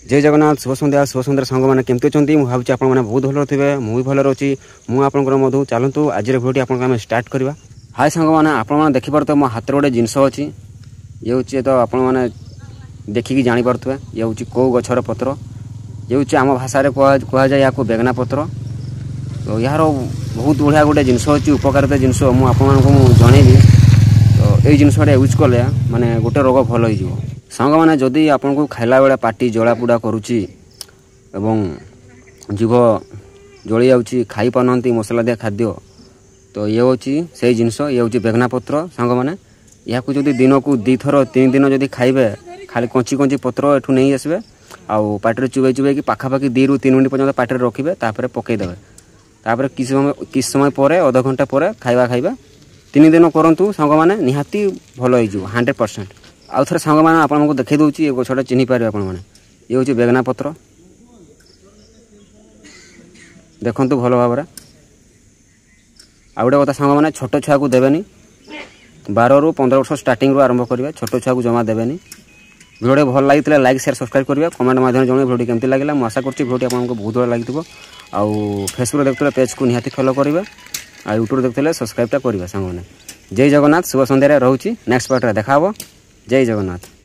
जय जगन्नाथ शुभ सुंदर सांग मैंने केमती अच्छी मुझे भावी आप बहुत भल थे मुझे भल रही मुझे मधु चलतु आज भिडियो आप स्टार्ट करवा। हाय सांग मैंने आपने देखिपे मो हाथ गोटे जिनस अच्छी ये हूँ तो आपने देखिकी जापे ये हूँ कौ गछर पत्र ये हूँ आम भाषा कह जाए या बेगना पत्र। तो यार बहुत बढ़िया गोटे जिनस अच्छी उपकारिता जिनस मुझे जनइबी। तो ये जिनसा यूज कले माने गोटे रोग भल हो सांग मैंने जदि आपन को खाइला बेले पार्टी जलापोड़ा करुच्ची एवं जीभ जली जाऊँगी खाई पारना मसला दिया खाद्य तो ये हूँ से जिनस ये हूँ बेगना पत्र सांग मैंने या दिन को 2 थर 3 दिन जदि खाइबे खाली कंची कंची पत्र एठू नहीं आसबे आउ पाटे चुबे चुबे कि पाखापाखि 2 ରୁ 3 मिनट पर्यंत पाटे रखिए तापर पकईदेवे तापर किस समय पर अध घंटा पर खाइबा 3 दिन करूँ सांग मैंने निहाती भल हो 100%। आउ थे सांग मैंने आपको देखी दूसरी ये गछटा चिन्ह पारे आप ये हूँ बेगना पत्र देखु भल भाव आ गोटे कथा सांग मैंने छोट छुआ को देवेनि 12 ରୁ 15 वर्ष स्टार्टिंग रू आरंभ करेंगे छोट छुआ को जमा देवेनि। भिडियो भल लगी लाइक शेयर सब्सक्राइब करेंगे कमेंट माध्यम जन भिडियो केमती लगे आशा करुँच भिडियो आपको बहुत भल लगी आउ फेसबुक देखते पेज को निहाती फॉलो करेंगे आ यूट्यूब देखते सब्सक्राइबटा करेंगे सांग मैंने। जय जगन्नाथ शुभ संध्या रोचे नेक्स्ट पार्ट देखा जय जगन्नाथ।